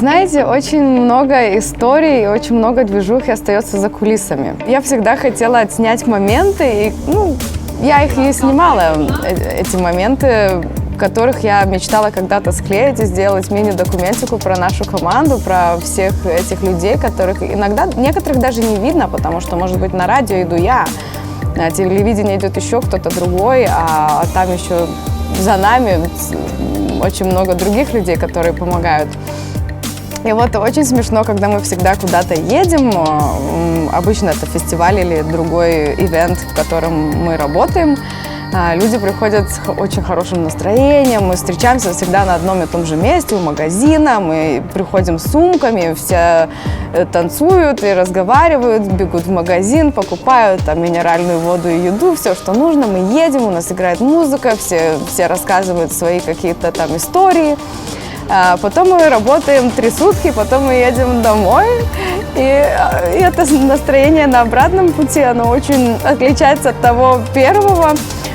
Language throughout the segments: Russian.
Знаете, очень много историй, очень много движухи остается за кулисами. Я всегда хотела отснять моменты, и я их и снимала, эти моменты, которых я мечтала когда-то склеить и сделать мини-документику про нашу команду, про всех этих людей, которых иногда, некоторых даже не видно, потому что, может быть, на радио иду я, на телевидении идет еще кто-то другой, а там еще за нами очень много других людей, которые помогают. И вот очень смешно, когда мы всегда куда-то едем, обычно это фестиваль или другой ивент, в котором мы работаем, люди приходят с очень хорошим настроением, мы встречаемся всегда на одном и том же месте, у магазина, мы приходим с сумками, все танцуют и разговаривают, бегут в магазин, покупают там минеральную воду и еду, все, что нужно, мы едем, у нас играет музыка, все рассказывают свои какие-то там истории. Потом мы работаем 3 сутки, потом мы едем домой, и это настроение на обратном пути, оно очень отличается от того первого.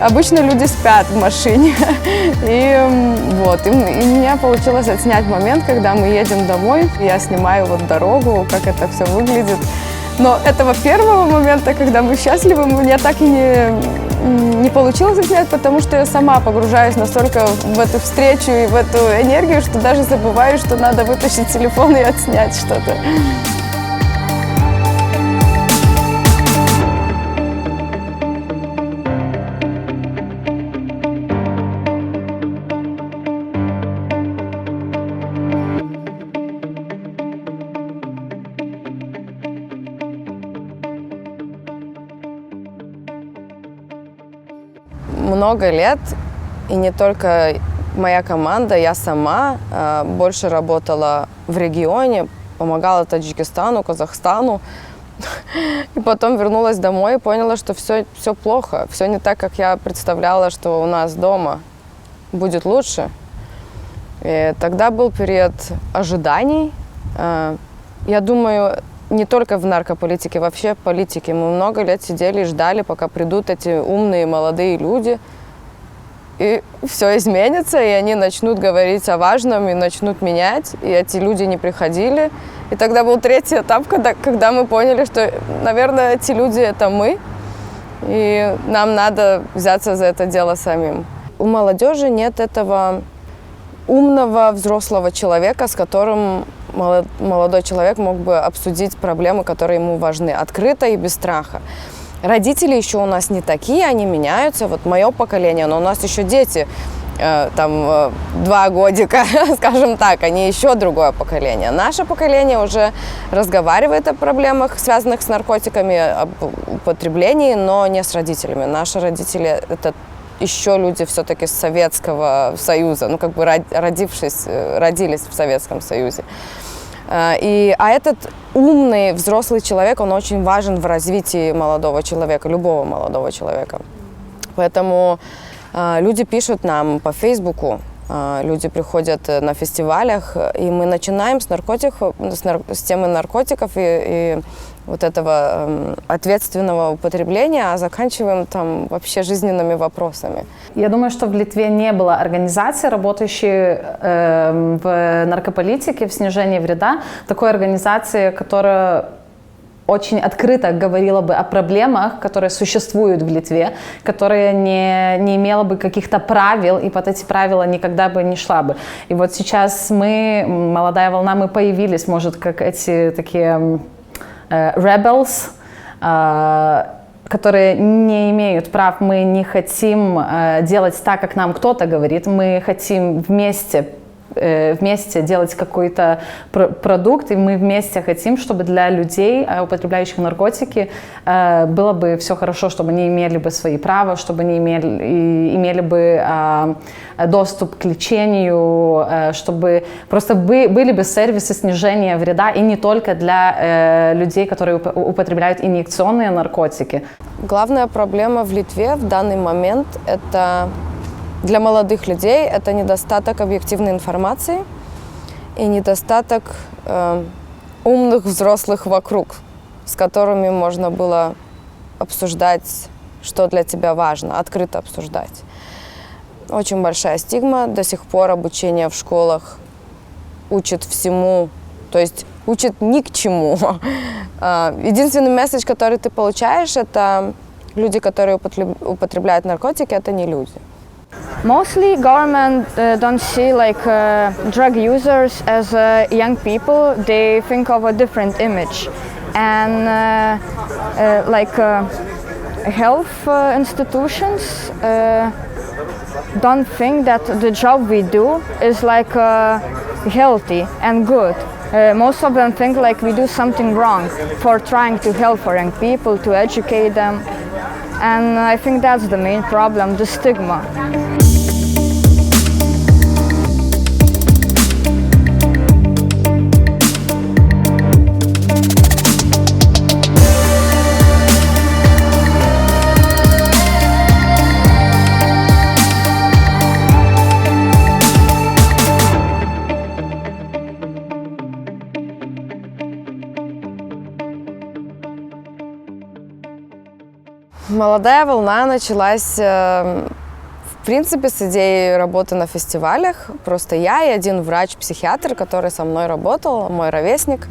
Обычно люди спят в машине, и у меня получилось отснять момент, когда мы едем домой, я снимаю дорогу, как это все выглядит. Но этого первого момента, когда мы счастливы, мне так и не получилось снять, потому что я сама погружаюсь настолько в эту встречу и в эту энергию, что даже забываю, что надо вытащить телефон и отснять что-то. Много лет, и не только моя команда, я сама больше работала в регионе, помогала Таджикистану, Казахстану. И потом вернулась домой и поняла, что все плохо, все не так, как я представляла, что у нас дома будет лучше. И тогда был период ожиданий. Я думаю, не только в наркополитике, вообще в политике. Мы много лет сидели и ждали, пока придут эти умные молодые люди, и все изменится, и они начнут говорить о важном, и начнут менять. И эти люди не приходили. И тогда был 3-й этап, когда мы поняли, что, наверное, эти люди – это мы, и нам надо взяться за это дело самим. У молодежи нет этого умного взрослого человека, с которым молодой человек мог бы обсудить проблемы, которые ему важны, открыто и без страха. Родители еще у нас не такие, они меняются. Вот мое поколение, но у нас еще дети, 2 годика, скажем так, они еще другое поколение. Наше поколение уже разговаривает о проблемах, связанных с наркотиками, об употреблении, но не с родителями. Наши родители – это еще люди все-таки с Советского Союза, родились в Советском Союзе. А этот умный взрослый человек, он очень важен в развитии молодого человека, любого молодого человека. Поэтому люди пишут нам по Фейсбуку, люди приходят на фестивалях, и мы начинаем с темы наркотиков и вот этого ответственного употребления, а заканчиваем там вообще жизненными вопросами. Я думаю, что в Литве не было организации, работающей в наркополитике, в снижении вреда, такой организации, которая очень открыто говорила бы о проблемах, которые существуют в Литве, которые не имела бы каких-то правил, и под эти правила никогда бы не шла бы. И вот сейчас мы, молодая волна, мы появились, может, как эти такие rebels, которые не имеют прав. Мы не хотим делать так, как нам кто-то говорит. Мы хотим вместе делать какой-то продукт, и мы вместе хотим, чтобы для людей, употребляющих наркотики, было бы все хорошо, чтобы они имели бы свои права, чтобы они имели бы доступ к лечению, чтобы просто были бы сервисы снижения вреда, и не только для людей, которые употребляют инъекционные наркотики. Главная проблема в Литве в данный момент – это для молодых людей это недостаток объективной информации и недостаток умных взрослых вокруг, с которыми можно было обсуждать, что для тебя важно, открыто обсуждать. Очень большая стигма. До сих пор обучение в школах учит всему, то есть учит ни к чему. Единственный месседж, который ты получаешь, это люди, которые употребляют наркотики, это не люди. Mostly government don't see like drug users as young people. They think of a different image, and health institutions don't think that the job we do is like healthy and good. Most of them think like we do something wrong for trying to help for young people, to educate them. And I think that's the main problem, the stigma. Молодая волна началась, в принципе, с идеи работы на фестивалях. Просто я и один врач-психиатр, который со мной работал, мой ровесник,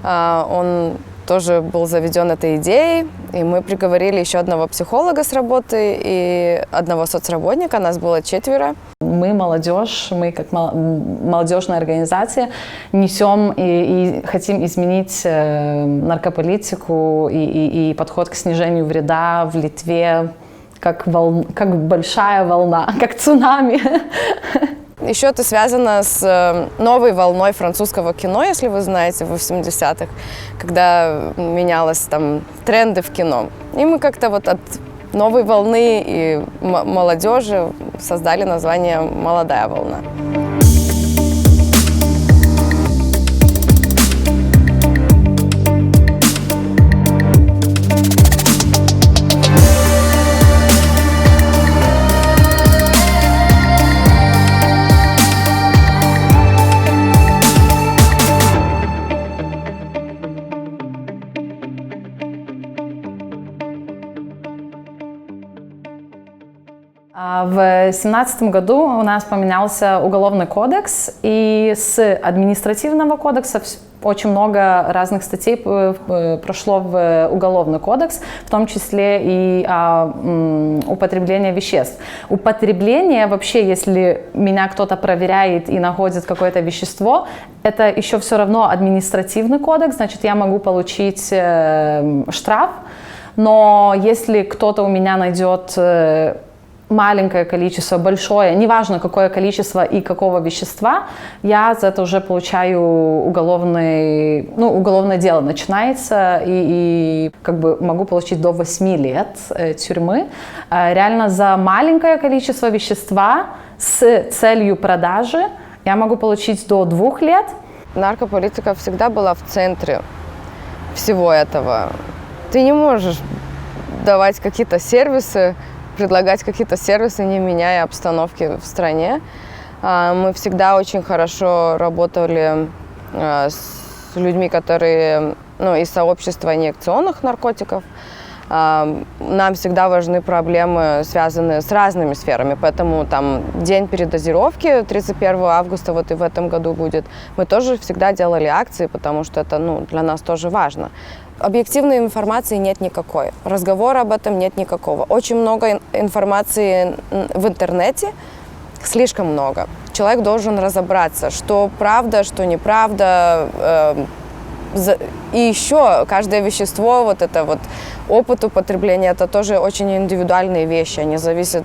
он тоже был заведен этой идеей. И мы приговорили еще одного психолога с работы и одного соцработника. Нас было 4. Мы молодежь, мы как молодежная организация несем и хотим изменить наркополитику и подход к снижению вреда в Литве, как большая волна, как цунами. Еще это связано с новой волной французского кино, если вы знаете, в 80-х, когда менялось там тренды в кино. И мы как-то вот от новой волны и молодежи создали название «Молодая волна». В 2017 году у нас поменялся уголовный кодекс, и с административного кодекса очень много разных статей прошло в уголовный кодекс, в том числе и употребление веществ. Употребление вообще, если меня кто-то проверяет и находит какое-то вещество, это еще все равно административный кодекс, значит, я могу получить штраф, но если кто-то у меня найдет маленькое количество, большое, неважно какое количество и какого вещества, я за это уже получаю уголовное дело начинается, и как бы могу получить до 8 лет тюрьмы. Реально за маленькое количество вещества с целью продажи я могу получить до 2 лет. Наркополитика всегда была в центре всего этого. Ты не можешь давать какие-то сервисы, предлагать какие-то сервисы, не меняя обстановки в стране. Мы всегда очень хорошо работали с людьми, которые из сообщества неинъекционных наркотиков. Нам всегда важны проблемы, связанные с разными сферами, поэтому там день передозировки 31 августа, вот и в этом году будет, мы тоже всегда делали акции, потому что это для нас тоже важно. Объективной информации нет никакой, разговора об этом нет никакого. Очень много информации в интернете, слишком много. Человек должен разобраться, что правда, что неправда. И еще каждое вещество, опыт употребления, это тоже очень индивидуальные вещи. Они зависят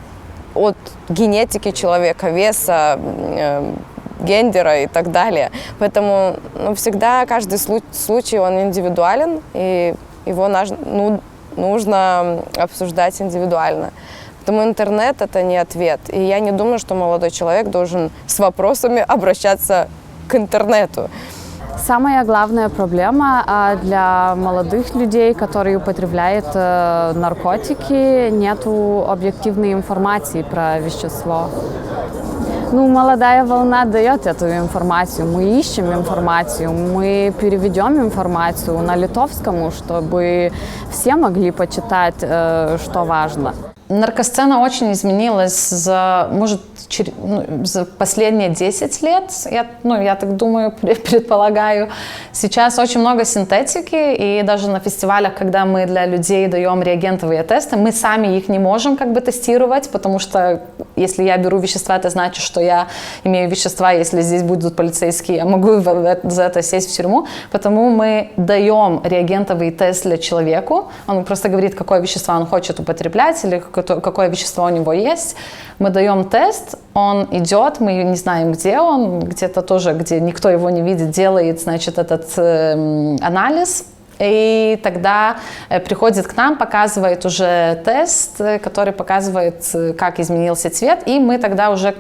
от генетики человека, веса, гендера и так далее. Поэтому всегда каждый случай, он индивидуален, и его нужно обсуждать индивидуально. Поэтому интернет – это не ответ. И я не думаю, что молодой человек должен с вопросами обращаться к интернету. Самая главная проблема для молодых людей, которые употребляют наркотики, нету объективной информации про вещество. Молодая волна дает эту информацию, мы ищем информацию, мы переведем информацию на литовском, чтобы все могли почитать, что важно. Наркосцена очень изменилась за последние 10 лет, я так думаю, предполагаю. Сейчас очень много синтетики, и даже на фестивалях, когда мы для людей даем реагентовые тесты, мы сами их не можем тестировать, потому что если я беру вещества, это значит, что я имею вещества, если здесь будут полицейские, я могу за это сесть в тюрьму. Потому мы даем реагентовый тест для человека, он просто говорит, какое вещество он хочет употреблять или какое вещество у него есть. Мы даем тест, он идет, мы не знаем, где он, где-то тоже, где никто его не видит, делает, значит, этот анализ. И тогда приходит к нам, показывает уже тест, который показывает, как изменился цвет, и мы тогда уже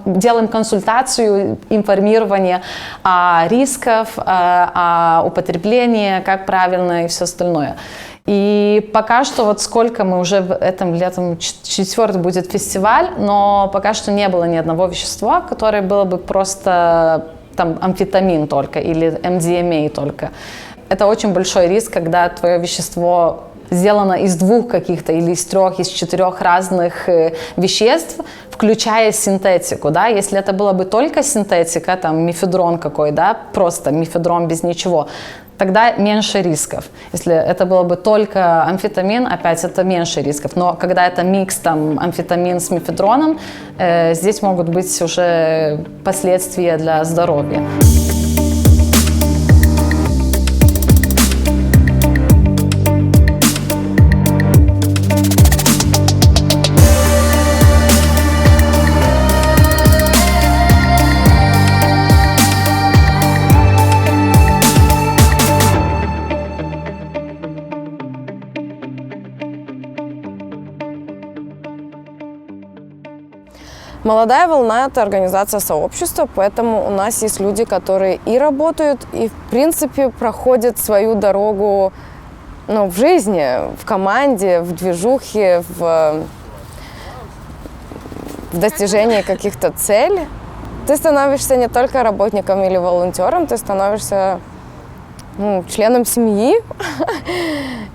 делаем консультацию, информирование о рисках, о употреблении, как правильно и все остальное. И пока что сколько мы уже этим летом, 4-й будет фестиваль, но пока что не было ни одного вещества, которое было бы просто амфетамин только или MDMA только. Это очень большой риск, когда твое вещество сделано из 2 каких-то или из 3, из 4 разных веществ, включая синтетику, да, если это была бы только синтетика, мефедрон какой, да, просто мефедрон без ничего, тогда меньше рисков. Если это было бы только амфетамин, опять это меньше рисков. Но когда это микс амфетамин с мефедроном, здесь могут быть уже последствия для здоровья. «Молодая волна» – это организация сообщества, поэтому у нас есть люди, которые и работают, и, в принципе, проходят свою дорогу в жизни, в команде, в движухе, в достижении каких-то целей. Ты становишься не только работником или волонтером, ты становишься членом семьи.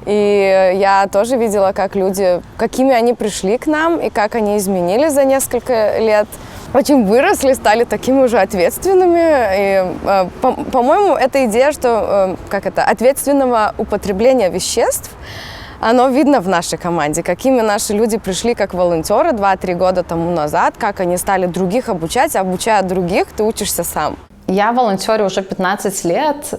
И я тоже видела, как люди, какими они пришли к нам и как они изменились за несколько лет. Очень выросли, стали такими уже ответственными. И, по-моему, эта идея, что ответственного употребления веществ, оно видно в нашей команде, какими наши люди пришли как волонтеры 2-3 года тому назад, как они стали других обучать, обучая других, ты учишься сам. Я волонтерю уже 15 лет,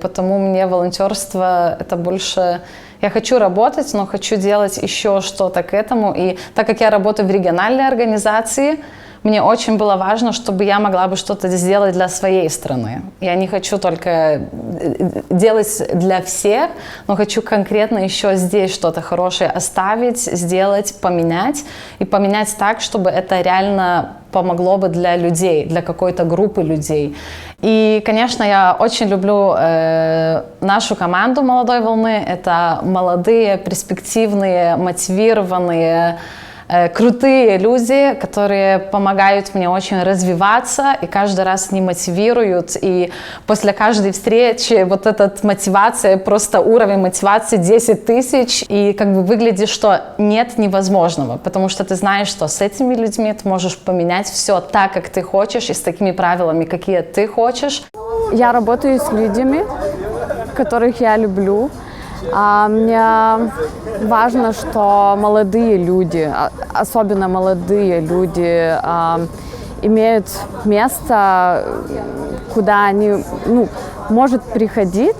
потому мне волонтерство это больше... Я хочу работать, но хочу делать еще что-то к этому. И так как я работаю в региональной организации, мне очень было важно, чтобы я могла бы что-то сделать для своей страны. Я не хочу только делать для всех, но хочу конкретно еще здесь что-то хорошее оставить, сделать, поменять. И поменять так, чтобы это реально помогло бы для людей, для какой-то группы людей. И, конечно, я очень люблю нашу команду «Молодой волны». Это молодые, перспективные, мотивированные, крутые люди, которые помогают мне очень развиваться и каждый раз не мотивируют. И после каждой встречи эта мотивация, просто уровень мотивации 10 тысяч. И выглядит, что нет невозможного, потому что ты знаешь, что с этими людьми ты можешь поменять все так, как ты хочешь, и с такими правилами, какие ты хочешь. Я работаю с людьми, которых я люблю. Мне важно, что молодые люди, особенно молодые люди, имеют место, куда они могут приходить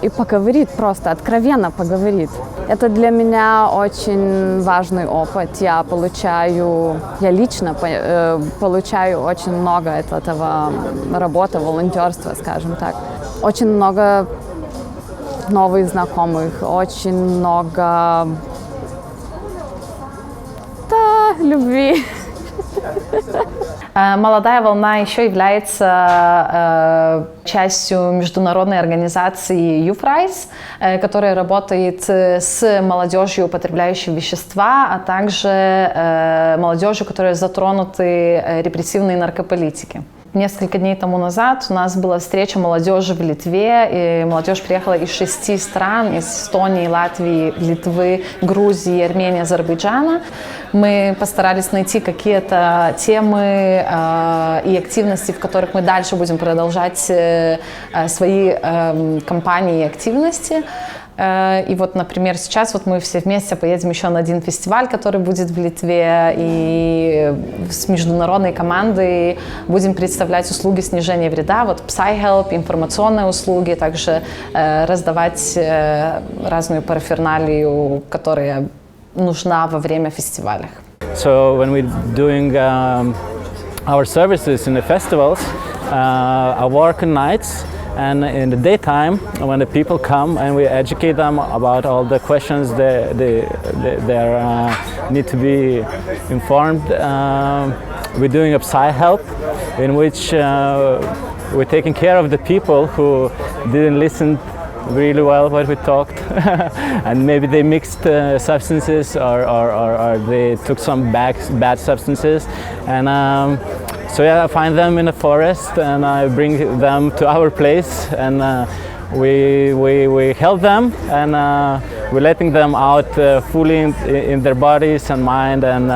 и поговорить, просто откровенно поговорить. Это для меня очень важный опыт. Я лично получаю очень много от этого работы, волонтерства, скажем так. Очень много новых знакомых, очень много любви. «Молодая волна» еще является частью международной организации YouthRise, которая работает с молодежью, употребляющей вещества, а также молодежью, которая затронуты репрессивной наркополитикой. Несколько дней тому назад у нас была встреча молодежи в Литве, и молодежь приехала из 6 стран, из Эстонии, Латвии, Литвы, Грузии, Армении, Азербайджана. Мы постарались найти какие-то темы и активности, в которых мы дальше будем продолжать свои кампании и активности. И вот, например, сейчас вот мы все вместе поедем еще на один фестиваль, который будет в Литве, и с международной командой будем представлять услуги снижения вреда, вот PsyHelp, информационные услуги, также раздавать разную параферналию, которая нужна во время фестивалей. So when we're doing our services in the festivals, I work on nights. And in the daytime, when the people come and we educate them about all the questions they need to be informed, we're doing a PsyHelp, in which we're taking care of the people who didn't listen really well what we talked, and maybe they mixed substances or they took some bad substances, and so yeah, I find them in the forest and I bring them to our place, and we help them, and we're letting them out fully in their bodies and mind, and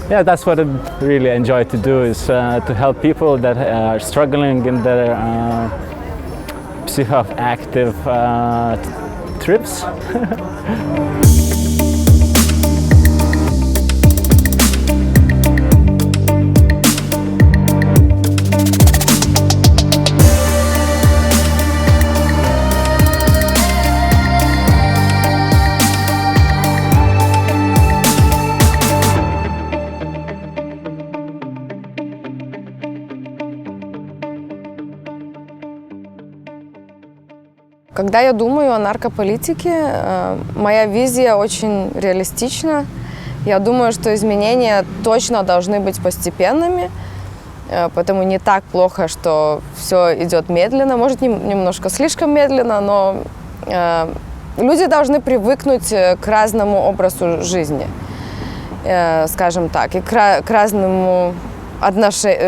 yeah, that's what I really enjoy to do, is to help people that are struggling in their psychoactive trips. Когда я думаю о наркополитике, моя визия очень реалистична. Я думаю, что изменения точно должны быть постепенными, поэтому не так плохо, что все идет медленно, может, немножко слишком медленно, но люди должны привыкнуть к разному образу жизни, скажем так, и к разному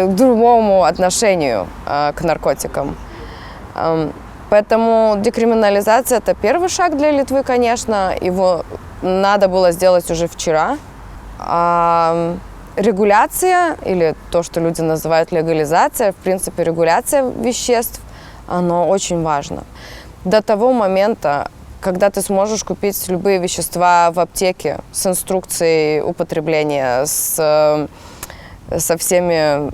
другому отношению к наркотикам. Поэтому декриминализация – это первый шаг для Литвы, конечно. Его надо было сделать уже вчера. А регуляция, или то, что люди называют легализация, в принципе, регуляция веществ, оно очень важно. До того момента, когда ты сможешь купить любые вещества в аптеке с инструкцией употребления, со всеми,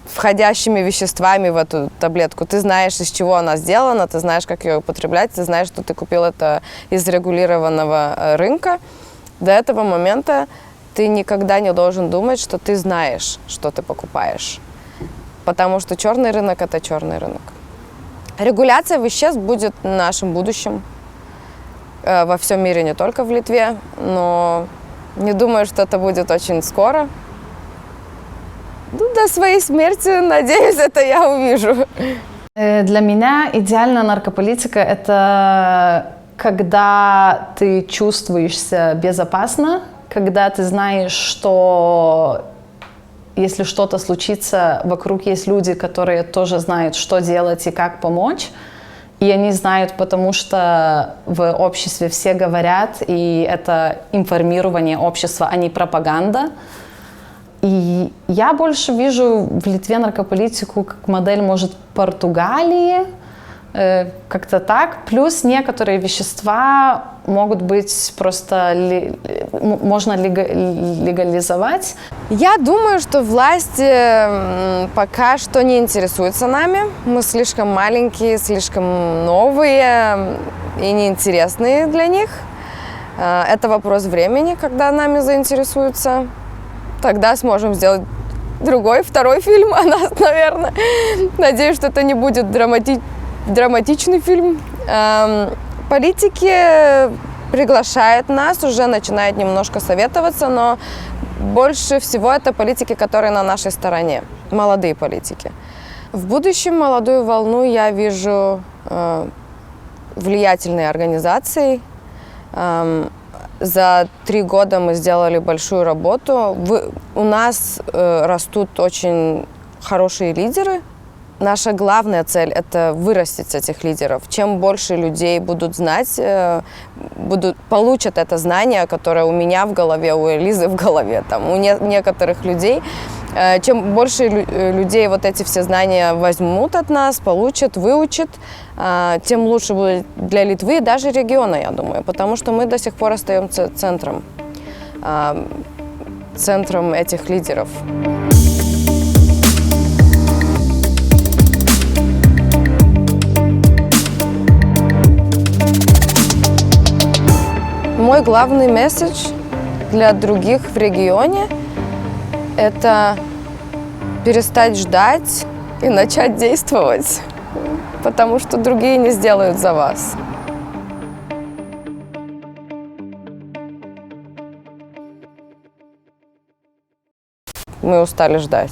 входящими веществами в эту таблетку. Ты знаешь, из чего она сделана, ты знаешь, как ее употреблять, ты знаешь, что ты купил это из регулированного рынка. До этого момента ты никогда не должен думать, что ты знаешь, что ты покупаешь. Потому что черный рынок – это черный рынок. Регуляция веществ будет нашим будущим во всем мире, не только в Литве, но не думаю, что это будет очень скоро. До своей смерти, надеюсь, это я увижу. Для меня идеальная наркополитика – это когда ты чувствуешь себя безопасно, когда ты знаешь, что если что-то случится, вокруг есть люди, которые тоже знают, что делать и как помочь. И они знают, потому что в обществе все говорят, и это информирование общества, а не пропаганда. И я больше вижу в Литве наркополитику как модель, может, Португалии, как-то так. Плюс некоторые вещества могут быть просто, можно легализовать. Я думаю, что власти пока что не интересуются нами. Мы слишком маленькие, слишком новые и неинтересные для них. Это вопрос времени, когда нами заинтересуются. Тогда сможем сделать второй фильм о нас, наверное. Надеюсь, что это не будет драматичный фильм. Политики приглашают нас, уже начинают немножко советоваться, но больше всего это политики, которые на нашей стороне, молодые политики. В будущем молодую волну я вижу влиятельной организацией, За 3 года мы сделали большую работу. У нас растут очень хорошие лидеры. Наша главная цель – это вырастить этих лидеров. Чем больше людей будут знать, получат это знание, которое у меня в голове, у Элизы в голове, там, у некоторых людей. Чем больше людей вот эти все знания возьмут от нас, получат, выучат, тем лучше будет для Литвы и даже региона, я думаю, потому что мы до сих пор остаемся центром этих лидеров. Мой главный месседж для других в регионе – это перестать ждать и начать действовать, потому что другие не сделают за вас. Мы устали ждать.